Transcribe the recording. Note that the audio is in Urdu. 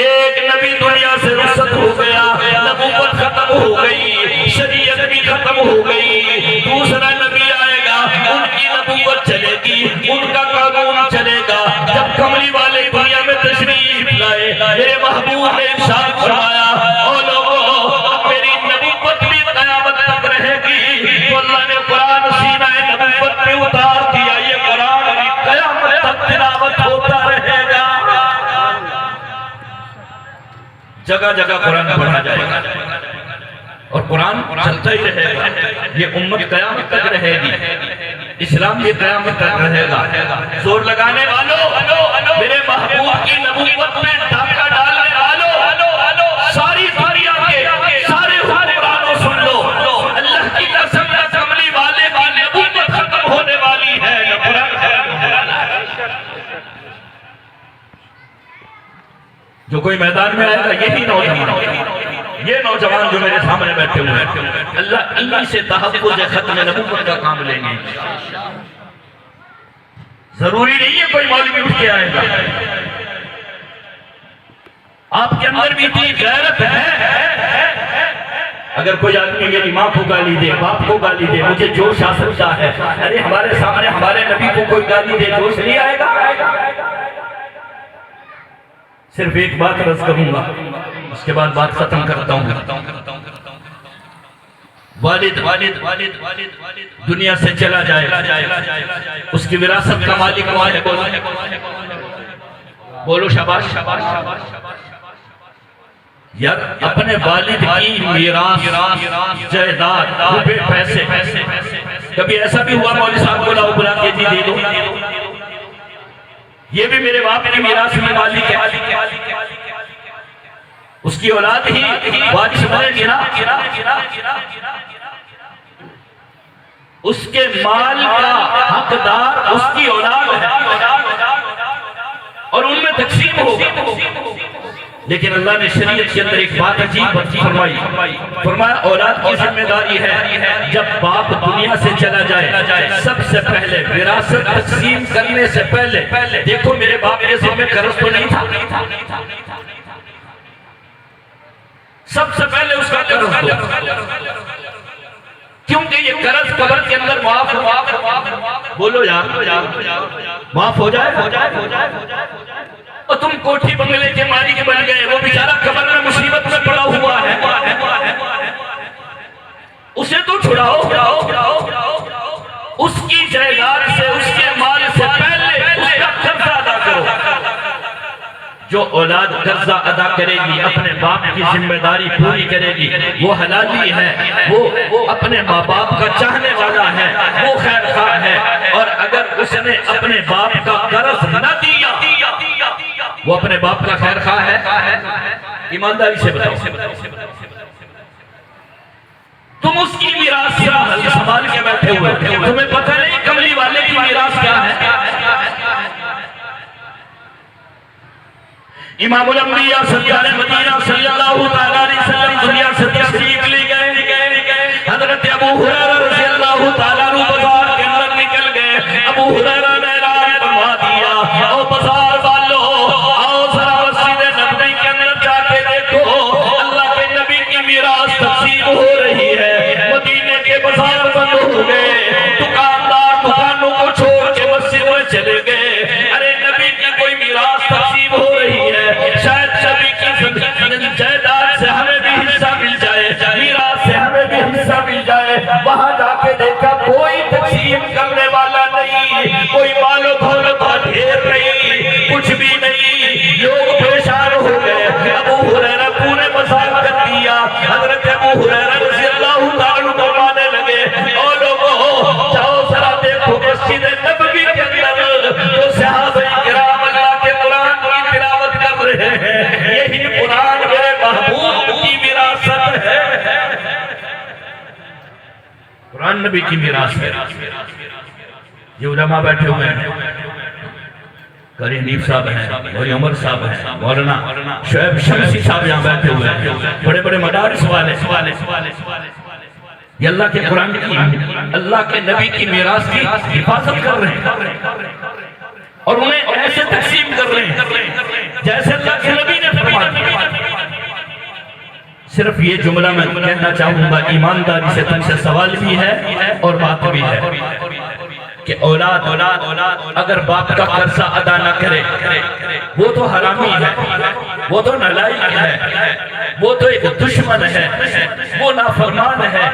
ایک نبی دنیا سے رخصت ہو گیا، نبوت ختم ہو گئی، شریعت بھی ختم ہو گئی، دوسرا نبی آئے گا، ان کی نبوت چلے گی، ان کا قانون چلے گا۔ جب کملی والے دنیا میں تشریف لائے، میرے محبوب نے ارشاد فرمایا، او لوگو میری نبوت بھی قیامت تک رہے گی۔ تو اللہ نے قرآن سینہ نبوت میں اتار دیا، یہ قرآن بھی قیامت تک تلاوت ہوتا رہے گا۔ جگہ جگہ قرآن پڑھا جائے گا اور قرآن چلتا ہی رہے گا، یہ امت قیامت تک رہے گی، اسلام یہ قیامت تک رہے گا۔ زور لگانے والوں، میرے محبوب کی نبوت میں ڈاکہ ڈالنے والوں، ساری دنیا کے سارے حکمرانوں سن لو، اللہ کی قسم نہ کملی والے کی نبوت ختم ہونے والی ہے، نہ قرآن ختم ہونے والا ہے۔ جو کوئی میدان میں آئے گا یہی نوجوان، یہ نوجوان جو میرے سامنے بیٹھے ہوئے ہیں، اللہ انہی سے تحفظ ختم نبوت کا کام لیں گے۔ ضروری نہیں ہے کوئی مولوی اٹھ کے آئے گا، آپ کے اندر بھی اتنی غیرت ہے۔ اگر کوئی آدمی میری ماں کو گالی دے، باپ کو گالی دے، مجھے جوش آ سکتا ہے، ارے ہمارے سامنے ہمارے نبی کو کوئی گالی دے، جوش نہیں آئے گا۔ صرف ایک بات عرض کروں گا، اس کے بعد بات ختم کرتا ہوں۔ والد دنیا سے چلا جائے، اس کی وراثت کا مالک کون ہے؟ بولو شاباش۔ یار اپنے والد کی میراث، جائیداد، روپے، پیسے، کبھی ایسا بھی ہوا مولوی صاحب کو لاؤ بلا کے جی دے دو، یہ بھی میرے باپ کی میراث میں مالک ہے، اس کی اولاد ہی وارث بنے گی نا، اس کے مال کا حقدار اس کی اولاد ہے اور ان میں تقسیم ہوگا۔ لیکن اللہ نے شریعت کے اندر ایک بات عجیب فرمائی، فرمایا اولاد کی ذمہ داری ہے جب باپ دنیا سے چلا جائے سب سے پہلے وراثت تقسیم کرنے سے پہلے دیکھو میرے باپ کے ذمہ قرض تو نہیں تھا، سب سے پہلے اس کا قرض دو، کیونکہ یہ قرض قبر کے اندر معاف بولو یار معاف ہو جائے۔ اور تم کوٹھی بنگلے کے مالک بن گئے، وہ بیچارہ قبر میں مصیبت میں پڑا ہوا ہے، اسے تو چھڑاؤ، اس کی جائیداد سے، اس کے مال سے پہلے اس کا قرضہ ادا کرو۔ جو اولاد قرضہ ادا کرے گی، اپنے باپ کی ذمہ داری پوری کرے گی، وہ حلالی ہے، وہ اپنے ماں باپ کا چاہنے والا ہے، وہ خیر خواہ ہے۔ اور اگر اس نے اپنے باپ کا قرض نہ دیا، وہ اپنے باپ کا خیر خواہ ہے؟ ایمانداری سے بتاؤ، تم اس کی میراث سنبھال کے بیٹھے ہوئے، تمہیں پتہ نہیں کملی والے کی میراث کیا ہے؟ امام الانبیاء سرکار مدینہ صلی اللہ تعالیٰ علیہ وسلم دنیا سے تشریف لے گئے، حضرت ابو ہریرہ رضی اللہ تعالیٰ عنہ بازار کے اندر نکل گئے۔ ابو ہریرہ نے اعلان فرما دیا، او بازار والو، آؤ ذرا مسجد نبوی کے اندر جا کے دیکھو، اللہ کے نبی کی میراث تقسیم ہو رہی ہے۔ مدینے کے بازار بند ہو گئے، دکاندار دکانوں کو چھوڑ کے مسجد میں چلے گئے، ارے نبی کی کوئی میراث تقسیم ہو رہی ہے، شاید نبی کی جائیداد سے ہمیں بھی حصہ مل جائے، میراث سے ہمیں بھی حصہ مل جائے۔ وہاں جا کے دیکھا کوئی تقسیم کرنے والا نہیں، کوئی مال و دولت کا ڈھیر نہیں، کچھ بھی نہیں، لوگ پریشان ہو گئے۔ ابو ہریرہ پورے بازار کر دیا، حضرت ابو ہریرہ رضی اللہ تعالیٰ فرمانے لگے، او لوگو جاؤ ذرا دیکھو مسجد نبوی کے اندر جو صحابہ کرام اللہ کے قرآن کی تلاوت کر رہے ہیں، یہی قرآن میرے محبوب کی وراثت ہے۔ قرآن نبی کی میراث ہے۔ یہ علماء بیٹھے ہوئے ہیں، قاری حنیف صاحب ہیں، مولانا عمر صاحب ہیں، مولانا شعیب شمسی صاحب یہاں بیٹھے ہوئے ہیں، بڑے بڑے مدارس والے، یہ اللہ کے قرآن کی، اللہ کے نبی کی میراث کی حفاظت کر رہے ہیں اور انہیں ایسے تقسیم کر رہے ہیں جیسے اللہ کے نبی نے فرمایا۔ صرف یہ جملہ میں کہنا چاہوں گا، ایمانداری سے تم سے سوال بھی ہے اور بات بھی ہے کہ اولاد اگر باپ کا قرضہ ادا نہ کرے وہ تو حرامی ہے، وہ تو نالائق ہے، وہ تو ایک دشمن ہے، وہ نافرمان ہے۔